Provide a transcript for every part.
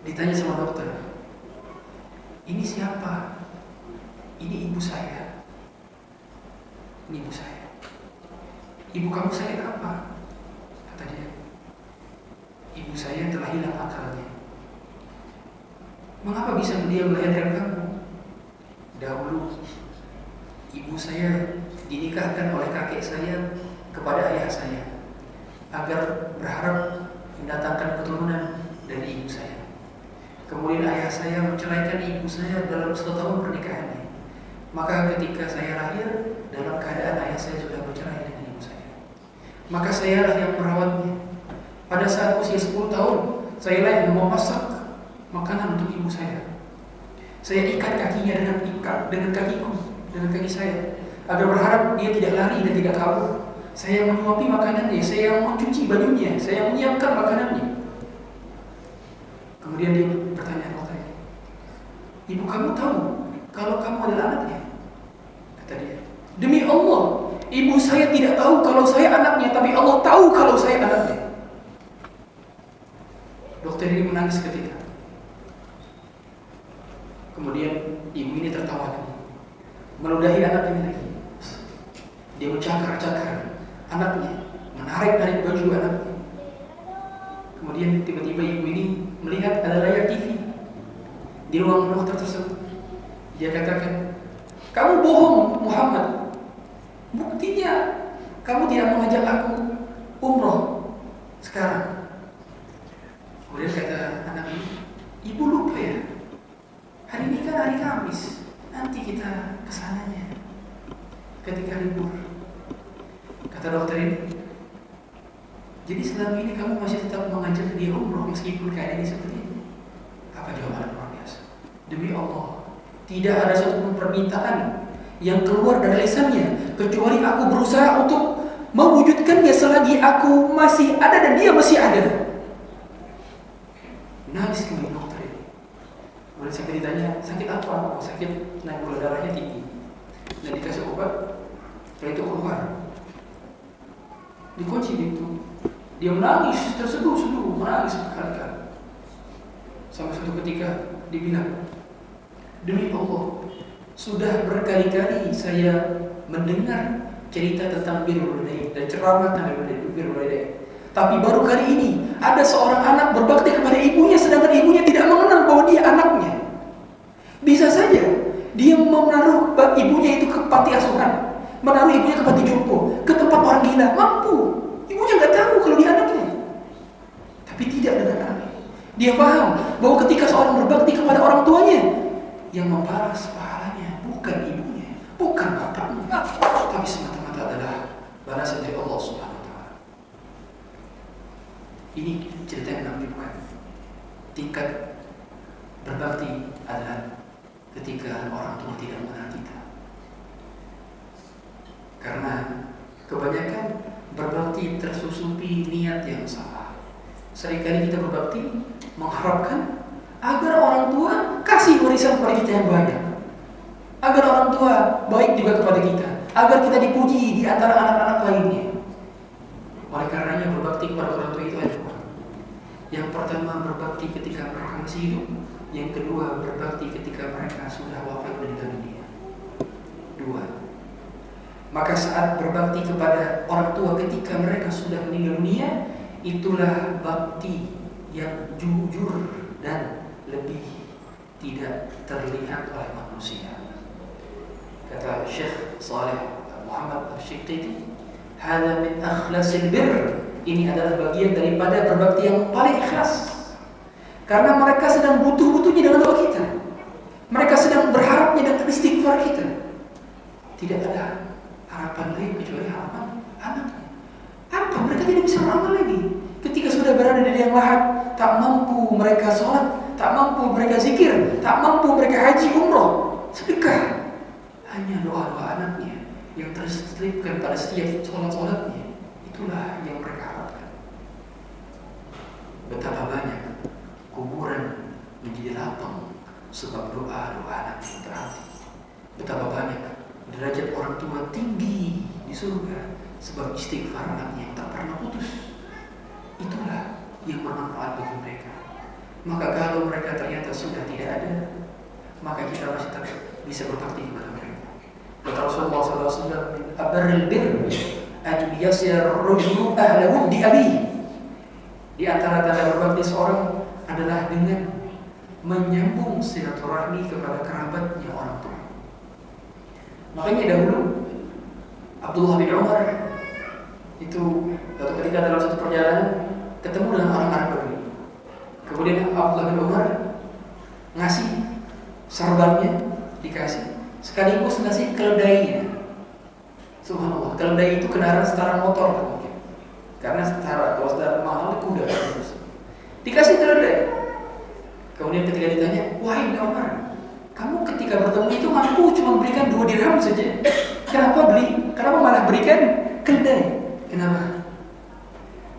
Ditanya sama dokter, ini siapa? Ini ibu saya. Ini ibu saya. Ibu kamu sakit apa? Kata dia, ibu saya telah hilang akalnya. Mengapa bisa dia melahirkan kamu? Dahulu ibu saya dinikahkan oleh kakek saya kepada ayah saya agar berharap mendatangkan keturunan dari ibu saya. Kemudian ayah saya menceraikan ibu saya dalam 1 tahun pernikahannya. Maka ketika saya lahir, dalam keadaan ayah saya sudah bercerai dengan ibu saya. Maka sayalah yang merawatnya. Pada saat usia 10 tahun, sayalah yang memasak makanan untuk ibu saya. Saya ikat kakinya dengan kakiku, dengan kaki saya, agar berharap dia tidak lari dan tidak kabur. Saya menyuapi makanannya, saya mencuci bajunya, saya menyiapkan makanannya. Kemudian dia bertanya kepada saya, ibu kamu tahu kalau kamu adalah anaknya? Kata dia, demi Allah, ibu saya tidak tahu kalau saya anaknya, tapi Allah tahu kalau saya anaknya. Dokter ini menangis ketika. Kemudian ibu ini tertawa lagi, meludahi anak ini lagi. Dia mencakar-cakar anaknya, menarik-narik baju anaknya. Kemudian tiba-tiba ibu ini melihat ada layar TV di ruang dokter tersebut. Dia katakan, kamu bohong Muhammad. Buktinya kamu tidak mengajak aku umroh sekarang. Kemudian kata anak ini, ibu lupa ya, hari ini kan hari Kamis, nanti kita kesananya ketika libur. Kata dokter ini, jadi selama ini kamu masih tetap mengajak dia umroh meskipun keadaannya seperti ini? Apa jawaban luar biasa? Demi Allah, tidak ada satupun permintaan yang keluar dari lisannya kecuali aku berusaha untuk mewujudkannya selagi aku masih ada dan dia masih ada. Nangis kembali dokter ini. Kemudian sampai ditanya, sakit apa? Sakit naik gula darahnya tinggi. Dan dikasih obat, setelah itu keluar. Dikunci pintu. Dia menangis, terseduh-seduh, menangis berkali-kali. Sampai suatu ketika dibilang, demi Allah, sudah berkali-kali saya mendengar cerita tentang birrul walidain dan ceramah tentang birrul walidain. Tapi baru kali ini ada seorang anak berbakti kepada ibunya sedangkan ibunya tidak mengenal bahwa dia anaknya. Bisa saja dia menaruh ibunya itu ke panti asuhan, menaruh ibunya ke panti jompo, ke tempat orang gila, mampu. Ibunya nggak tahu kalau dia anaknya. Tapi tidak dengan aneh. Dia paham bahwa ketika seorang berbakti kepada orang tuanya, yang membalas pahalanya bukan ibunya, bukan bapaknya, tapi semata-mata adalah balasan dari Allah Subhanahu wa Ta'ala. Ini cerita yang menunjukkan tingkat berbakti adalah ketika orang tua tidak mengenal kita. Karena kebanyakan berbakti tersusupi niat yang salah. Seringkali kita berbakti mengharapkan agar orang tua kasih warisan kepada kita yang banyak, agar orang tua baik juga kepada kita, agar kita dipuji di antara anak-anak lainnya. Oleh karenanya berbakti kepada orang tua itu ada dua. Yang pertama berbakti ketika mereka masih hidup, yang kedua berbakti ketika mereka sudah wafat meninggal dunia. Dua. Maka saat berbakti kepada orang tua ketika mereka sudah meninggal dunia, itulah bakti yang jujur dan lebih tidak terlihat oleh manusia. Kata Syekh Saleh Muhammad Al-Syiqiti, "Hada min akhlasil birr." Ini adalah bagian daripada berbakti yang paling ikhlas. Karena mereka sedang butuh-butuhnya dengan doa kita. Mereka sedang berharapnya dengan istighfar kita. Tidak ada harapan lain kecuali harapan anaknya. Apa? Mereka tidak bisa beramal lagi. Ketika sudah berada di liang lahat, tak mampu mereka sholat, tak mampu mereka zikir, tak mampu mereka haji umroh, sedekah. Hanya doa-doa anaknya yang terselipkan pada setiap sholat-sholatnya. Itulah yang mereka harapkan. Betapa banyak kuburan menjadi lapang sebab doa-doa anak yang terhati. Betapa banyak derajat orang tua tinggi di surga sebab istighfar anaknya yang tak pernah putus. Itulah yang bermanfaat bagi mereka. Maka kalau mereka ternyata sudah tidak ada, maka kita masih tetap bisa berbakti kepada mereka. Kata Rasulullah SAW, "Abarril bir an yasir rajulu ahla wuddi abi." Di antara tanda berbakti seorang adalah dengan menyambung silaturahmi kepada kerabatnya orang tua. Makanya dahulu Abdullah bin Umar itu suatu ketika dalam satu perjalanan ketemu dengan orang Arab Badui. Kemudian Abdullah bin Umar ngasih serbannya, dikasih, sekaligus ngasih keledainya. Subhanallah, keledai itu kendaraan setara motor mungkin. Karena setara, kalau setara mahal kuda. Dikasih keledai. Kemudian ketika ditanya, "Wahai Ibn Umar, kamu ketika bertemu itu mampu cuma berikan 2 dirham saja. Kenapa malah berikan keledai?" Kenapa?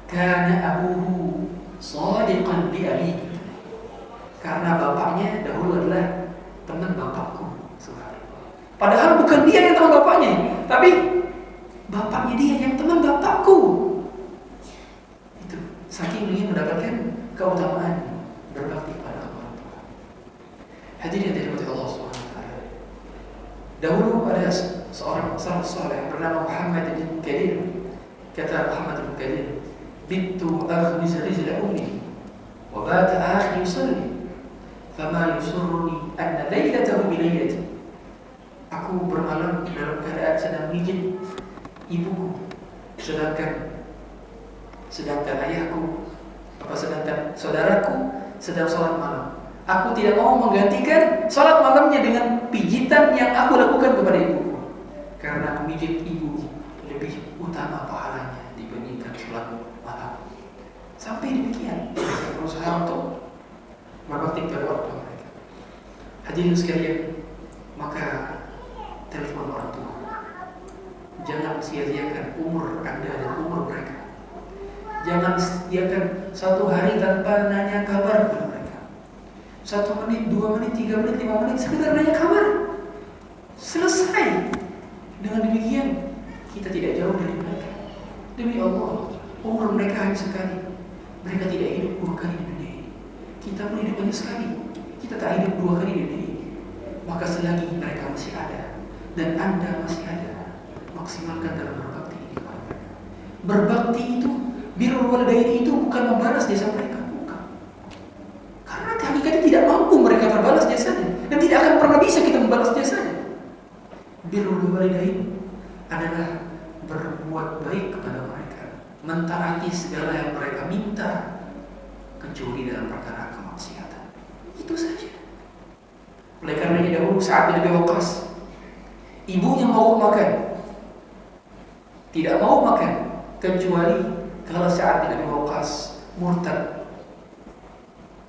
Karena abuhu shadiqan bi abi. Karena bapaknya dahulu adalah teman bapakku. Subhanallah. Padahal bukan dia yang teman bapaknya, tapi bapaknya dia yang teman bapakku. Itu saking ingin mendapatkan keutamaan berbakti kepada orang tua. Hadirin yang dirahmati Allah Subhanahu wa taala. Dahulu ada seorang salaf saleh bernama Muhammad bin Kadir. Kata Muhammad bin Kadir, "Bittu aghmiz rijla ummi wa bata akhi yusalli, fama yusurruni anna laylatahu bi laylati." Aku bermalam dalam keadaan sedang mijit ibuku, sedangkan ayahku, sedangkan saudaraku sedang sholat malam. Aku tidak mau menggantikan sholat malamnya dengan pijitan yang aku lakukan kepada ibuku, karena memijit ibu lebih utama pahalanya dibandingkan sholat malam. Sampai demikian mereka berusaha untuk berbakti kepada orang tua mereka. Hadirin sekalian, maka telepon orang tua. Jangan sia-siakan umur Anda dan umur mereka. Jangan sia-siakan 1 hari tanpa nanya kabar kepada mereka. 1 menit, 2 menit, 3 menit, 5 menit sekedar nanya kabar. Selesai. Dengan demikian kita tidak jauh dari mereka. Demi Allah, umur mereka hanya sekali. Mereka tidak hidup 2 kali di dunia ini. Kita pun hidup hanya sekali. Kita tak hidup 2 kali di dunia ini. Maka selagi mereka masih ada dan Anda masih ada, maksimalkan dalam berbakti ini kepada mereka. Berbakti itu, birrul walidain itu bukan membalas jasa mereka, bukan. Karena hakikatnya tidak mampu mereka terbalas jasanya, dan tidak akan pernah bisa kita membalas jasanya. Birrul walidain adalah berbuat baik kepada mereka, mentaati segala yang mereka minta, kecuali dalam perkara kemaksiatan. Itu saja. Oleh karenanya dahulu Sa'ad bin Abi Waqqas, ibunya mogok makan, tidak mau makan kecuali kalau Sa'ad bin Abi Waqqas murtad.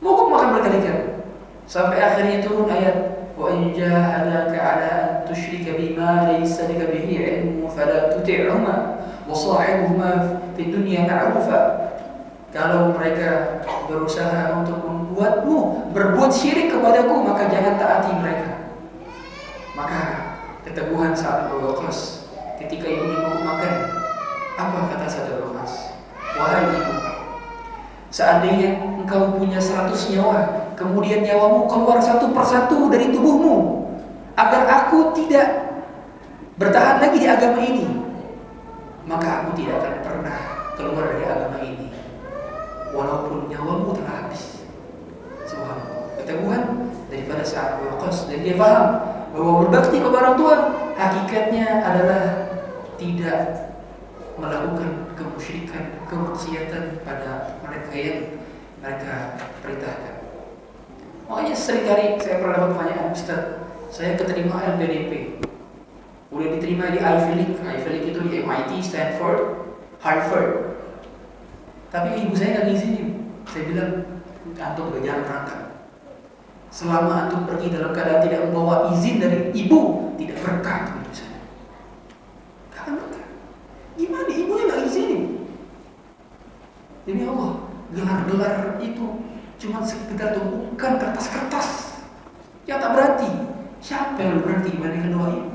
Mogok makan berkali-kali sampai akhirnya turun ayat, "Wa in jahadaka 'ala an tusyrika bima laysa laka bihi 'ilmun fala tuti'huma wa sahibuhuma fid dunya ma'rufa." Kalau mereka berusaha untuk membuatmu berbuat syirik kepadaku, maka jangan taati mereka. Maka keteguhan Sa'ad bin Abi Waqqas ketika ibunya mau makan, apa kata Sa'ad bin Abi Waqqas? "Wahai ibu, seandainya engkau punya 100 nyawa, kemudian nyawamu keluar satu persatu dari tubuhmu, agar aku tidak bertahan lagi di agama ini, maka aku tidak akan pernah keluar dari agama ini, walaupun nyawamu telah habis." Subhanallah, keteguhan daripada Sa'ad bin Abi Waqqas, dan dia paham bahwa berbakti kepada orang tua hakikatnya adalah tidak melakukan kemusyrikan, kemaksiatan pada mereka yang mereka perintahkan. Makanya seringkali saya pernah dapat pertanyaan, "Ustaz, saya keterima LPDP, udah diterima di Ivy League." Ivy League itu di MIT, Stanford, Harvard, tapi ibu saya nggak ngizinin. Saya bilang, "Antum gak jangan berangkat. Selama antum pergi dalam keadaan tidak membawa izin dari ibu, tidak berkah hidup saya." Karena berkah. Gimana ibunya nggak izinin? Demi Allah, gelar-gelar itu cuma sekedar tumpukan kertas-kertas yang tak berarti. Siapa yang lebih berarti dibandingkan doa ibu?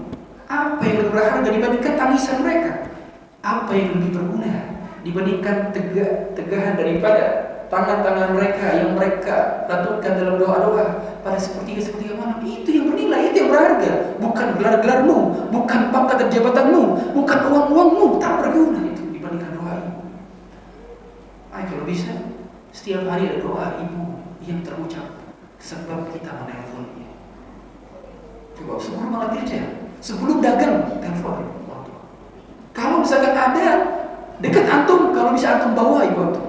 Apa yang lebih berharga dibandingkan tangisan mereka? Apa yang lebih berguna dibandingkan tegahan daripada tangan-tangan mereka yang mereka lantunkan dalam doa-doa pada sepertiga malam, itu yang bernilai, itu yang berharga. Bukan gelar-gelarmu, bukan pangkat dan jabatanmu, bukan uang-uangmu, tak berguna itu dibandingkan doa ibu. Ayo kalau bisa setiap hari ada doa ibu yang terucap sebab kita menelponnya. Coba sebelum malam kerja, sebelum dagang, telepon. Kalau misalkan ada dekat antum, kalau bisa antum bawa ibu antum,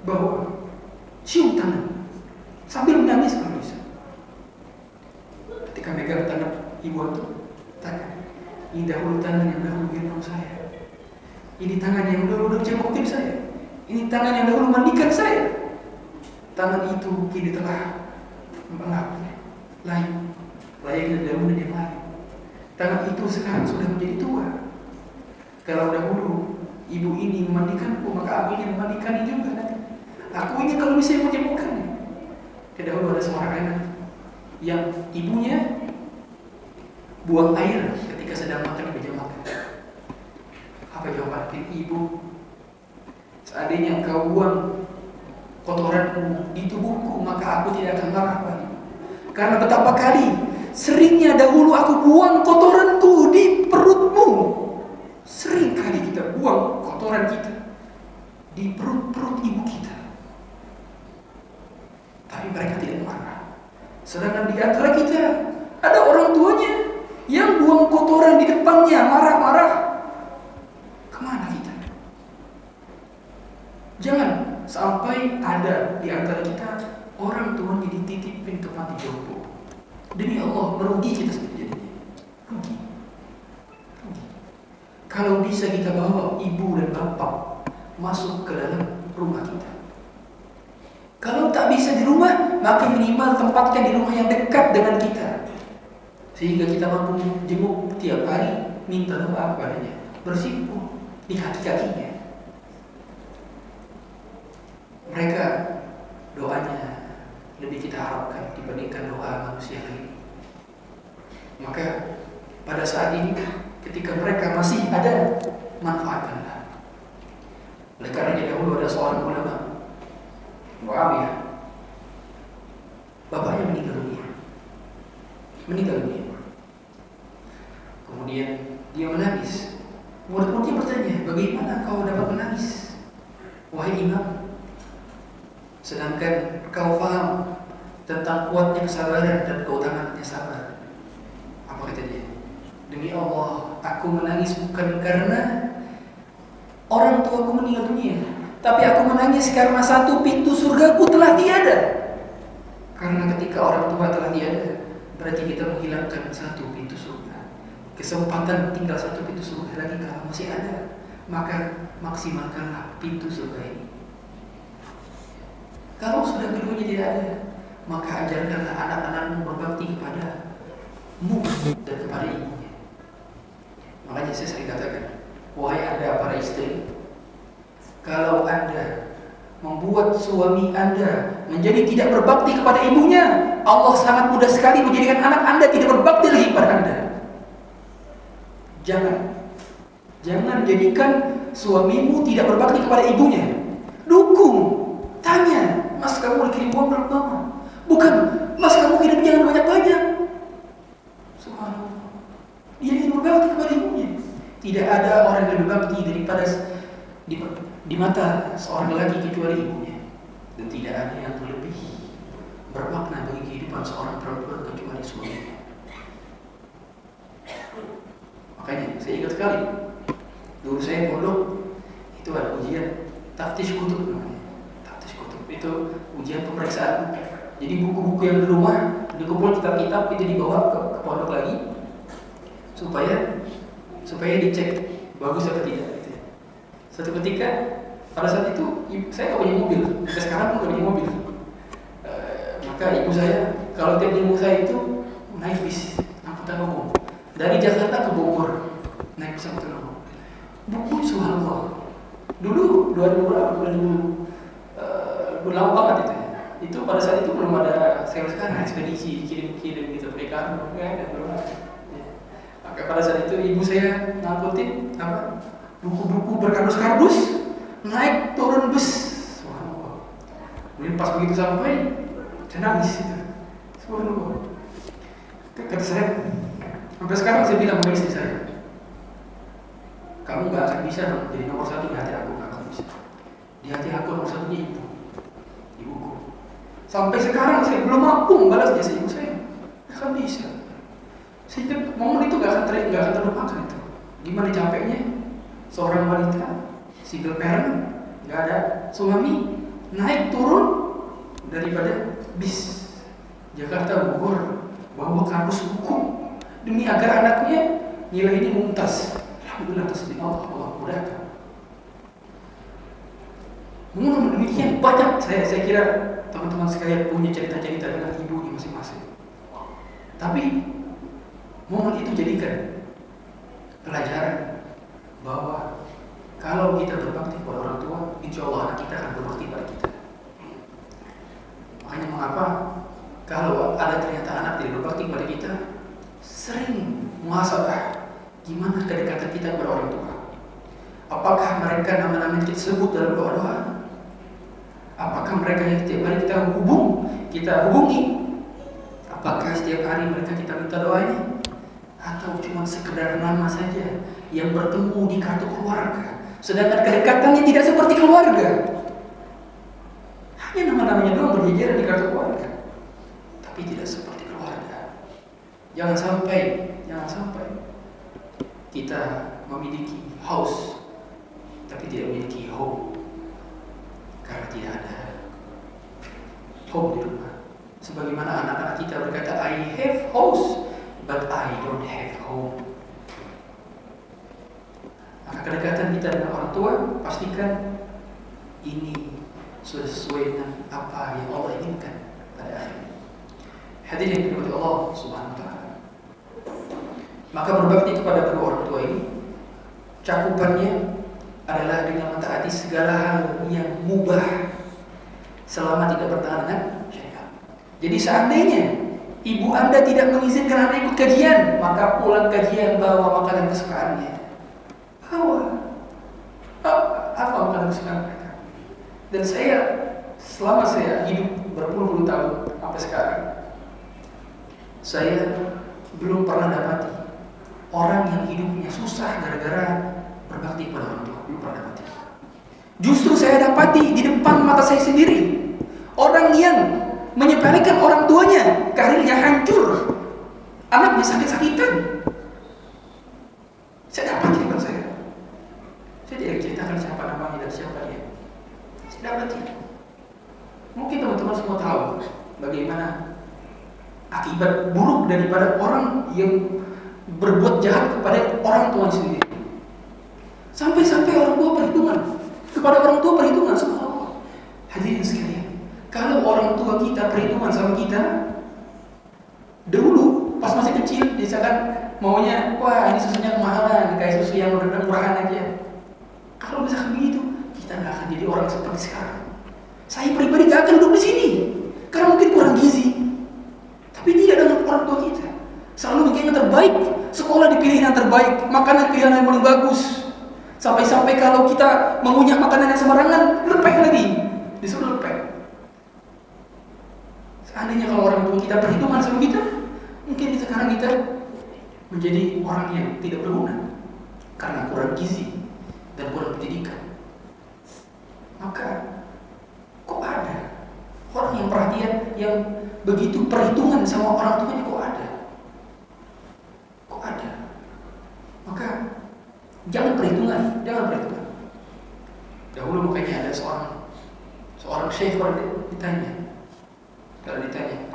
bawa, cium tangan sambil menangis kalau bisa. Ketika megang tangan ibu antum, tangan ini dahulu tangan yang dahulu gendong saya, ini tangan yang dahulu jengukin saya, ini tangan yang dahulu mandikan saya. Tangan itu kini telah lain, layaknya daun yang lain. Tangan itu sekarang sudah menjadi tua. Kalau dahulu ibu ini memandikanku, maka aku ingin memandikannya juga nanti. Aku ingin kalau bisa menyembuhkannya. Dahulu ada seorang anak yang ibunya buang air ketika sedang makan di meja makan. Apa jawaban ibu? Seandainya engkau buang kotoranmu di tubuhku, maka aku tidak akan marah padamu. Karena betapa kali seringnya dahulu aku buang kotoranku di perutmu. Sering kali kita buang kotoran kita di perut-perut ibu kita, tapi mereka tidak marah. Sedangkan di antara kita ada orang tuanya yang buang kotoran di depannya, marah-marah. Kemana kita? Jangan sampai ada di antara kita orang tuanya dititipin ke panti jompo. Demi Allah, merugi kita seperti ini. Rugi. Kalau bisa kita bawa ibu dan bapak masuk ke dalam rumah kita. Kalau tak bisa di rumah, maka minimal tempatkan di rumah yang dekat dengan kita, sehingga kita mampu jenguk tiap hari, minta doa padanya, bersimpuh di kaki-kakinya. Mereka doanya lebih kita harapkan dibandingkan doa manusia lain. Maka pada saat ini ketika mereka masih ada, manfaatkanlah. Oleh karena dahulu ada seorang ulama, Muawiyah, bapaknya meninggal dunia. Kemudian dia menangis. Murid-muridnya bertanya, bagaimana kau dapat menangis, wahai imam? Sedangkan kau faham tentang kuatnya kesabaran dan keutamaan sabar. Apa kata dia? Demi Allah, aku menangis bukan karena orang tuaku meninggal dunia, tapi aku menangis karena satu pintu surgaku telah tiada. Karena ketika orang tua telah tiada, berarti kita menghilangkan satu pintu surga. Kesempatan tinggal satu pintu surga lagi kalau masih ada, maka maksimalkanlah pintu surga ini. Kalau sudah keduanya tidak ada, maka ajarkanlah anak-anakmu berbakti kepadamu dan kepada ibunya. Makanya saya sering katakan, wahai Anda para istri, kalau Anda membuat suami Anda menjadi tidak berbakti kepada ibunya, Allah sangat mudah sekali menjadikan anak Anda tidak berbakti lagi kepada Anda. Jangan jadikan suamimu tidak berbakti kepada ibunya. Dukung, tanya, mas kamu dikirim uang berapa lama? Bukan, mas kamu kirim jangan banyak-banyak. Subhanallah, dia ingin berbakti kepada ibunya. Tidak ada orang yang lebih bakti daripada di mata seorang lelaki kecuali ibunya, dan tidak ada yang lebih bermakna bagi kehidupan seorang perempuan kecuali suaminya. Makanya saya ingat sekali dulu saya pondok itu ada ujian taftish kutub namanya. Taftish kutub itu ujian pemeriksaan. Jadi buku-buku yang di rumah dikumpul, kitab-kitab itu dibawa ke pondok lagi supaya dicek bagus atau tidak. Suatu ketika pada saat itu saya nggak punya mobil, sampai sekarang pun nggak punya mobil. Maka ibu saya kalau tiap minggu saya itu naik bis angkutan umum dari Jakarta ke Bogor, naik bis angkutan umum. Buku subhanallah. Dulu 2000 lama banget itu. Itu pada saat itu belum ada sekarang ekspedisi kirim-kirim gitu PK belum ada. Maka pada saat itu ibu saya ngangkutin buku-buku berkardus-kardus, naik turun bus. Subhanallah. Kemudian pas begitu sampai, saya nangis itu. Subhanallah. Kata saya, sampai sekarang saya bilang sama istri saya, kamu gak akan bisa jadi nomor satu di hati aku, gak akan bisa. Di hati aku nomor satunya ibuku. Sampai sekarang saya belum mampu membalas jasa ibu saya, gak akan bisa. Sehingga momen itu gak akan terlupakan itu. Gimana capeknya seorang wanita, single parent, gak ada suami, naik turun daripada bis Jakarta Bogor, bawa kampus hukum demi agar anaknya nilai ini mumtaz. Alhamdulillah atas izin Allah mudahkan. Namun demikian banyak saya kira teman-teman sekalian punya cerita-cerita dengan ibunya masing-masing. Tapi momen itu jadikan pelajaran bahwa kalau kita berbakti kepada orang tua, insya Allah anak kita akan berbakti pada kita. Makanya mengapa kalau ada ternyata anak tidak berbakti kepada kita, sering muhasabah gimana kedekatan kita kepada orang tua. Apakah mereka nama-nama kita sebut dalam doa-doa? Apakah mereka yang setiap hari kita hubungi? Apakah setiap hari mereka kita minta doanya? Atau cuma sekedar nama saja yang bertemu di kartu keluarga, sedangkan kedekatannya tidak seperti keluarga. Hanya nama-namanya doang berjejeran di kartu keluarga, tapi tidak seperti keluarga. Jangan sampai kita memiliki house tapi tidak memiliki home, karena tidak ada home di rumah. Sebagaimana anak-anak kita berkata, I have house but I don't have home. Maka kedekatan kita dengan orang tua, pastikan ini sudah sesuai dengan apa yang Allah inginkan pada akhirnya. Hadirin yang dirahmati Allah Subhanahu wa taala. Maka berbakti kepada kedua orang tua ini cakupannya adalah dengan mentaati segala hal yang mubah selama tidak bertentangan dengan syariat. Jadi seandainya ibu Anda tidak mengizinkan Anda ikut kajian, maka pulang kajian bawa makanan kesukaannya. Apa makanan kesukaan mereka? Dan selama saya hidup berpuluh-puluh tahun sampai sekarang, saya belum pernah dapati orang yang hidupnya susah gara-gara berbakti kepada orang tua. Belum pernah dapati. Justru saya dapati di depan mata saya sendiri orang yang menyepelekan orang tuanya, karirnya hancur, anaknya sakit-sakitan. Saya dapati dengan saya. Saya tidak ceritakan siapa namanya dan siapa dia. Saya dapati. Mungkin teman-teman semua tahu bagaimana akibat buruk daripada orang yang berbuat jahat kepada orang tua sendiri. Sampai-sampai orang tua perhitungan kepada orang tua perhitungan sama Allah. Hadirin sekalian, kalau orang tua kita perhitungan sama kita dulu pas masih kecil, misalkan maunya, wah ini susunya kemahalan, kayak susu yang murahan aja. Kalau misalkan begitu, kita nggak akan jadi orang seperti sekarang. Saya pribadi nggak akan duduk di sini karena mungkin kurang gizi. Tapi tidak dengan orang tua kita. Selalu bikin yang terbaik, sekolah dipilih yang terbaik, makanan pilihan yang paling bagus. Sampai-sampai kalau kita mengunyah makanan yang sembarangan, lepek lagi, disuruh lepek. Seandainya kalau orang tua kita perhitungan sama kita, mungkin sekarang kita menjadi orang yang tidak berguna karena kurang gizi dan kurang pendidikan. Maka kok ada orang yang perhatian, yang begitu perhitungan sama orang tuanya, kok ada? Maka jangan perhitungan. Dahulu makanya ada seorang syekh kalau ditanya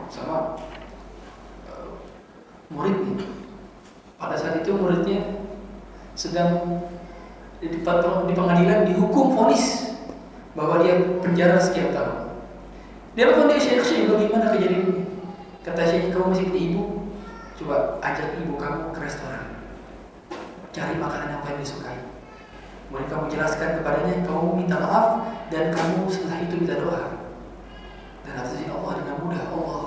sama muridnya. Pada saat itu muridnya sedang di pengadilan dihukum vonis bahwa dia penjara sekian tahun. Dia telepon dia, Syekh, bagaimana kejadiannya? Kata Syekh, kamu masih punya ibu? Coba ajak ibu kamu ke restoran, cari makanan yang paling disukai. Kemudian kamu jelaskan kepadanya, kamu minta maaf, dan kamu setelah itu minta doa. Dan atas izin Allah dengan mudah Allah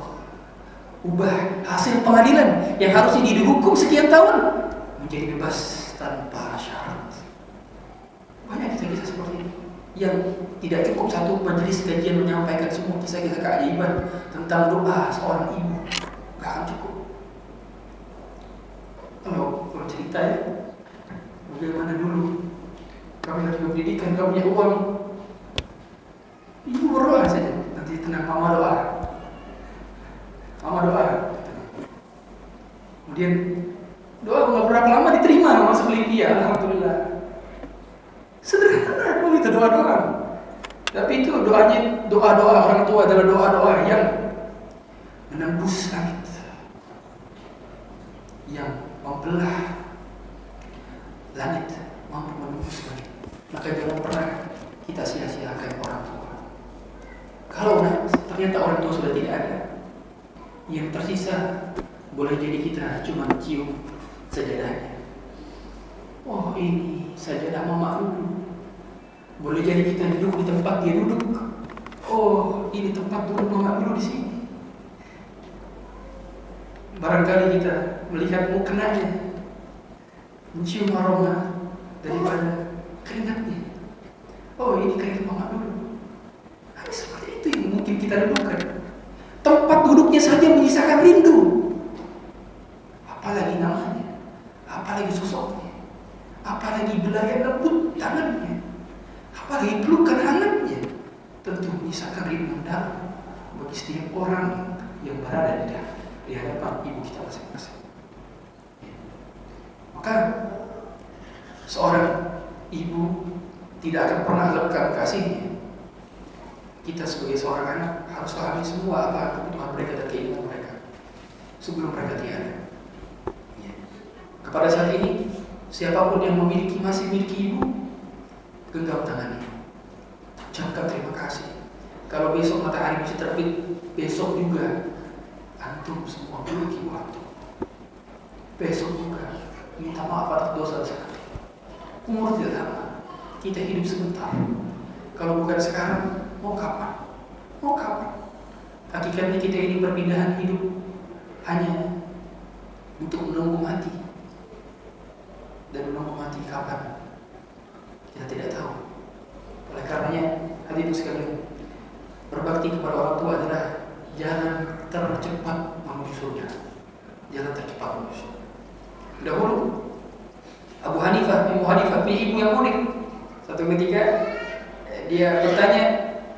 ubah hasil pengadilan yang harusnya dihukum sekian tahun menjadi bebas tanpa syarat. Banyak kisah-kisah seperti ini. yang tidak cukup satu majelis kajian menyampaikan semua kisah-kisah keajaiban tentang doa seorang ibu, gak akan cukup. Kalau cerita ya, bagaimana dulu kami lagi pendidikan, kami punya uang, ibu berdoa saja, nanti tenang, mama doa, kemudian doa nggak berapa lama diterima masuk Libya, alhamdulillah. Sederhana kalau itu doa-doa. Tapi itu doa-doa orang tua adalah doa-doa yang menembus langit, yang membelah langit, mampu menembus langit. Maka jangan pernah kita sia-siakan orang tua. Kalau ternyata orang tua sudah tidak ada, yang tersisa boleh jadi kita cuma cium sajadahnya. Oh, ini sajadah mama dulu. Boleh jadi kita duduk di tempat dia duduk. Oh, ini tempat duduk mama dulu di sini. Barangkali kita melihat mukanya, mencium aroma daripada keringatnya. Oh, ini keringat mama dulu. Hanya seperti itu yang mungkin kita dudukkan. Tempat duduknya saja menyisakan rindu. Apalagi namanya, apalagi sosoknya, apalagi belayan lembut tangannya, apalagi pelukan hangatnya, tentu menyisakan rindu mendalam bagi setiap orang yang berada di hadapan ibu kita masing-masing. Maka seorang ibu tidak akan pernah lekang kasihnya. Kita sebagai seorang anak harus pahami semua apa kebutuhan mereka dan keinginan mereka sebelum mereka tiada. Kepada saat ini, siapapun yang masih memiliki ibu, genggam tangannya, ucapkan terima kasih. Kalau besok matahari bisa terbit, besok juga antum semua memiliki ibu antum. Besok juga minta maaf atas dosa-dosa. Umur tidak lama, kita hidup sebentar. Kalau bukan sekarang, mau kapan? Mau kapan? Hakikatnya kita ini perpindahan hidup hanya untuk menunggu mati. Dan menunggu mati kapan? Kita tidak tahu. Oleh karenanya, hadirin sekalian, berbakti kepada orang tua adalah jalan tercepat menuju surga. Jalan tercepat menuju surga. Dahulu Abu Hanifah punya ibu yang unik. Satu ketika dia bertanya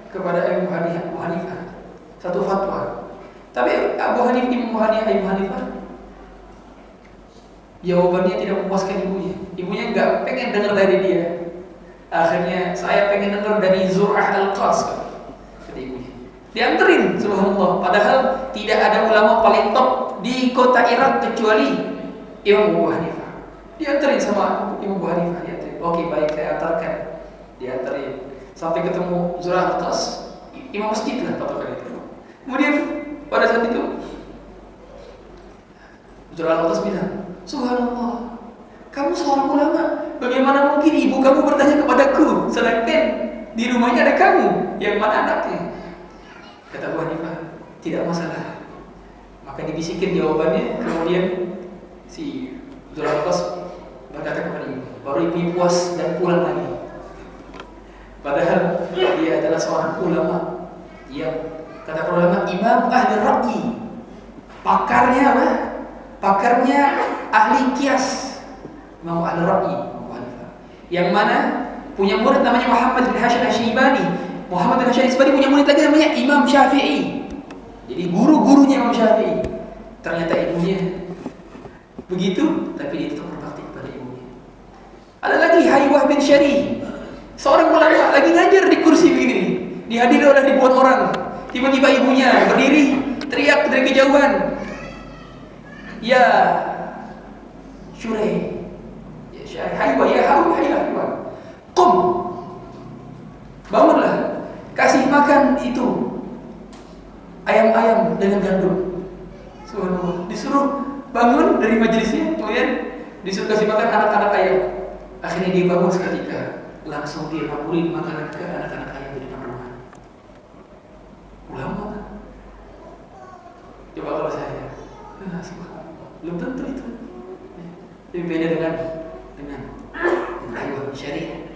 kepada Abu Hanifah satu fatwa. Tapi Abu Hanifah jawabannya tidak memuaskan ibunya. Ibunya nggak pengen dengar dari dia. Akhirnya saya pengen dengar dari Zur'ah al-Qas, kata ibunya. Dianterin, subhanallah. Padahal tidak ada ulama paling top di kota Irak kecuali Imam Abu Hanifah. Dianterin sama Imam Abu Hanifah. Oke, baik, saya antarkan. Dianterin sampai ketemu Zur'ah al-Qas, imam masjid lah patokan itu. Kemudian pada saat itu Zur'ah al-Qas bilang, subhanallah, kamu seorang ulama, bagaimana mungkin ibu kamu bertanya kepadaku, sedangkan di rumahnya ada kamu, yang mana anaknya? Kata Abu Hanifah, tidak masalah. Maka dibisikin jawabannya, kemudian si Zur'ah al-Qas berkata kepada ibu, baru ibu puas dan pulang lagi. Padahal dia adalah seorang ulama yang kata ulama imam ahli ra'yi, pakarnya apa? Pakarnya ahli kias, Imam ahli ra'yi, yang mana punya murid namanya Muhammad bin Hasan Asy-Syaibani. Muhammad bin Hasan Asy-Syaibani punya murid lagi namanya Imam Syafi'i. Jadi guru-gurunya Imam Syafi'i. Ternyata ibunya begitu, tapi dia tetap berbakti kepada ibunya. Ada lagi Haywah bin Syarih, seorang ulama lagi ngajar di kursi begini, dihadiri oleh ribuan orang. Tiba-tiba ibunya berdiri, teriak dari kejauhan, ya Syureh, ya Syureh, Haywah, qum, bangunlah, kasih makan itu ayam-ayam dengan gandum. Subhanallah, disuruh bangun dari majelisnya, kemudian disuruh kasih makan anak-anak ayam. Akhirnya dia bangun seketika, langsung dia naburin makanan ke anak-anak ayam di depan rumah. Ulama. Coba kalau saya, belum tentu itu. Lebih beda dengan Haywah bin Syarih.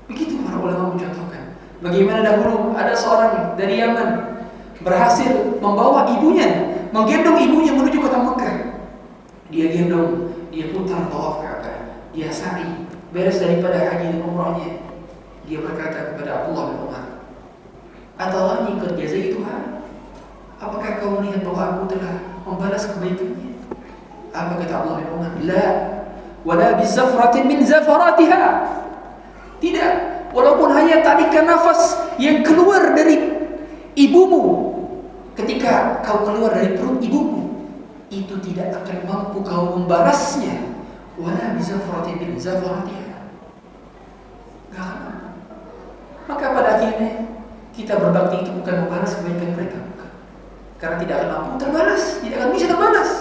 Begitu para ulama mencontohkan bagaimana dahulu ada seorang dari Yaman berhasil membawa ibunya, menggendong ibunya menuju kota Mekah. Dia gendong, dia putar tawaf Ka'bah, dia sa'i, beres daripada haji dan umrahnya. Dia berkata kepada Abdullah bin Umar, "Atalani qad jazaituha?" Apakah kau melihat bahwa aku telah membalas kebaikannya? Apa kata Abdullah bin Umar? La, wala bizafratin min zafaratiha. Tidak, walaupun hanya tarikan nafas yang keluar dari ibumu ketika kau keluar dari perut ibumu, itu tidak akan mampu kau membalasnya. Wala bizafratin min zafaratiha. Gak akan mampu. Maka pada akhirnya kita berbakti itu bukan membalas kebaikan mereka, bukan. Karena tidak akan mampu terbalas, tidak akan bisa terbalas.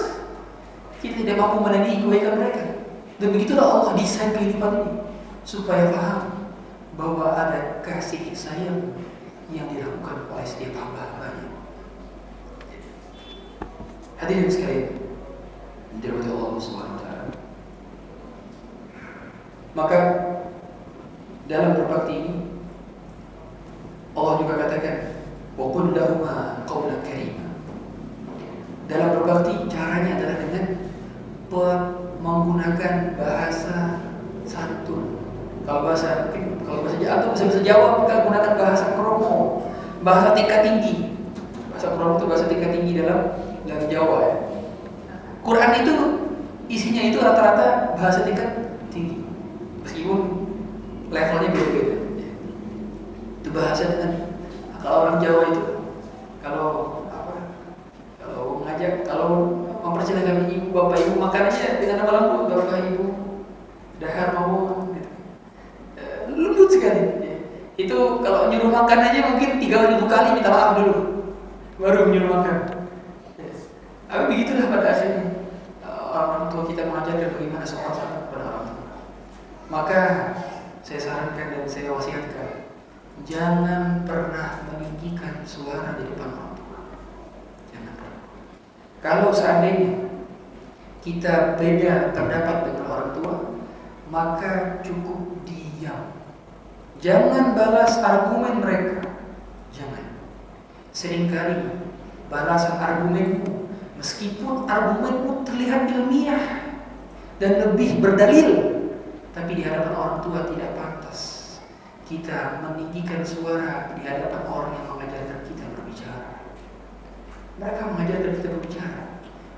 Kita tidak mampu menandingi kebaikan mereka. Dan begitulah Allah desain kehidupan ini, supaya paham bahwa ada kasih sayang yang dilakukan oleh setiap hamba-hambanya. Hadirin sekalian, dirahmati Allah Subhanahu wa taala. Maka dalam berbakti ini Allah juga katakan, wa qul lahuma qawlan karima. Dalam berbakti caranya adalah dengan menggunakan bahasa santun. Kalau bahasa Jawa kita gunakan bahasa kromo, bahasa tingkat tinggi. Bahasa kromo itu bahasa tingkat tinggi dalam Jawa ya. Quran itu isinya itu rata-rata bahasa tingkat tinggi, meskipun levelnya beda-beda. Itu bahasa dengan, kalau orang Jawa itu kalau ngajak, kalau mempersilahkan ibu bapak ibu makan aja dengan nama lembut, bapak ibu dahar mau gitu. Lembut sekali. Itu kalau nyuruh makan aja mungkin 3.000 kali minta maaf dulu baru menyuruh makan. Tapi begitulah pada akhirnya orang tua kita mengajarkan bagaimana sopan santun kepada orang tua. Maka saya sarankan dan saya wasiatkan, jangan pernah meninggikan suara di depan orang tua. Jangan pernah. Kalau seandainya kita beda terdapat dengan orang tua, maka cukup diam. Jangan balas argumen mereka. Jangan. Seringkali balasan argumenmu, meskipun argumenmu terlihat ilmiah dan lebih berdalil, tapi di hadapan orang tua tidak pantas kita meninggikan suara di hadapan orang yang mengajarkan kita berbicara. Mereka mengajarkan kita berbicara,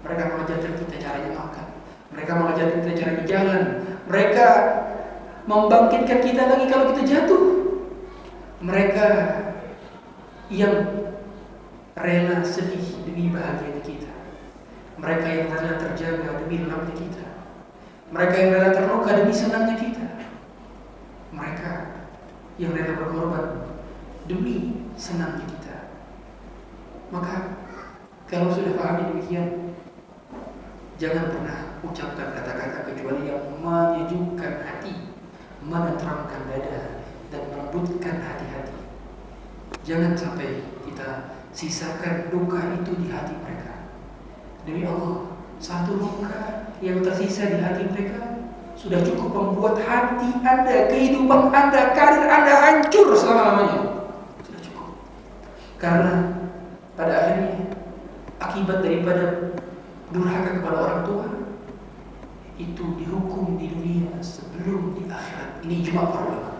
mereka mengajarkan kita caranya makan, mereka mengajarkan kita cara jalan, mereka membangkitkan kita lagi kalau kita jatuh, mereka yang rela sedih demi bahagia kita, mereka yang rela terjaga demi relapnya kita, mereka yang rela terluka demi senangnya kita, mereka yang rela berkorban demi senangnya kita. Maka kalau sudah paham demikian, jangan pernah ucapkan kata-kata kecuali yang menyejukkan hati, menenteramkan dada, dan melembutkan hati-hati. Jangan sampai kita sisakan duka itu di hati mereka. Demi Allah, satu luka yang tersisa di hati mereka sudah cukup membuat hati Anda, kehidupan Anda, karir Anda hancur selama-lamanya. Sudah cukup. Karena pada akhirnya akibat daripada durhaka kepada orang tua itu dihukum di dunia sebelum di akhirat. Ini ijma' para ulama.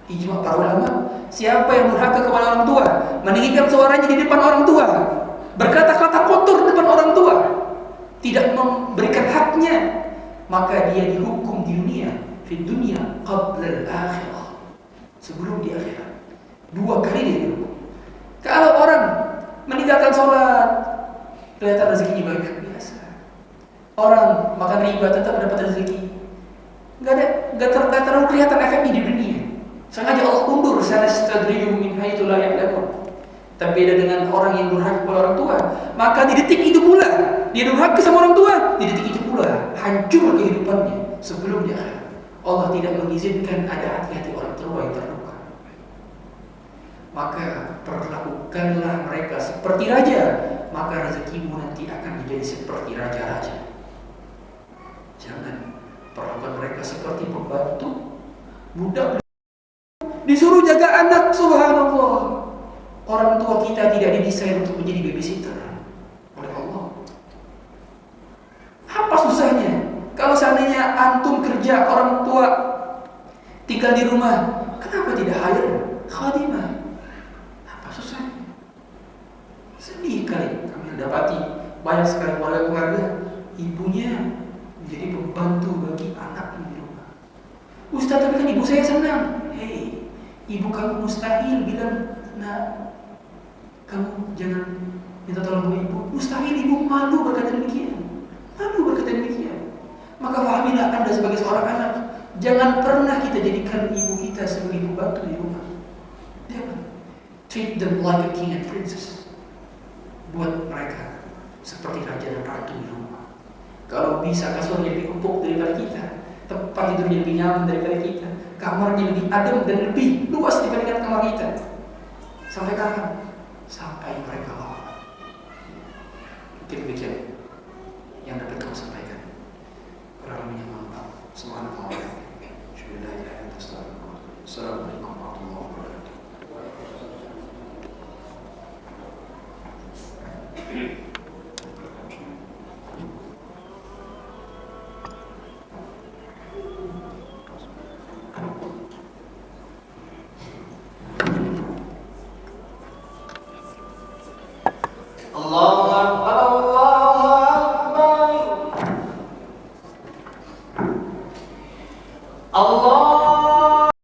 Ijma' para ulama, siapa yang durhaka kepada orang tua, meninggikan suaranya di depan orang tua, berkata-kata kotor di depan orang tua, tidak memberikan haknya, maka dia dihukum di dunia, di dunia qabla al-akhirah, sebelum di akhirat. 2 kali dia dihukum. Kalau orang meninggalkan sholat, kelihatan rezekinya banyak, biasa. Orang makan riba tetap dapat rezeki, nggak terlalu kelihatan efeknya di dunia. Sengaja Allah undur, sanastadrijuhum min haitsu la ya'lamun. Tapi beda dengan orang yang durhaka kepada orang tua, maka di detik itu pula dia durhaka sama orang tua, di detik itu pula hancur kehidupannya sebelum di akhirat. Allah tidak mengizinkan ada hati-hati orang tua yang terluka. Maka perlakukanlah mereka seperti raja, maka rezekimu nanti akan menjadi seperti raja-raja. Jangan perlakukan mereka seperti pembantu, budak Disuruh jaga anak, subhanallah. Orang tua kita tidak didesain untuk menjadi babysitter oleh Allah. Apa susahnya? Kalau seandainya antum kerja, orang tua tinggal di rumah, kenapa tidak hire khadimah? Apa susahnya? Sedih kali kami dapati banyak sekali keluarga ibunya menjadi pembantu bagi anaknya di rumah. Ustaz, tapi kan ibu saya senang. Hei, ibu kamu mustahil bilang, nah, kamu jangan minta tolong ke ibu. Mustahil ibu malu berkata demikian. Malu berkata demikian. Maka pahamilah Anda sebagai seorang anak, jangan pernah kita jadikan ibu kita sebagai pembantu di rumah. Jangan. Treat them like a king and princess. Buat mereka seperti raja dan ratu di rumah. Kalau bisa kasurnya lebih empuk daripada kita, tempat tidurnya lebih nyaman daripada kita, kamarnya lebih adem dan lebih luas dibandingkan kamar kita. Sampai kapan? Sampai mereka wafat. Mungkin demikian yang dapat kau sampaikan. Kurang lebihnya mohon maaf. Subhanallah. Assalamualaikum warahmatullahi wabarakatuh.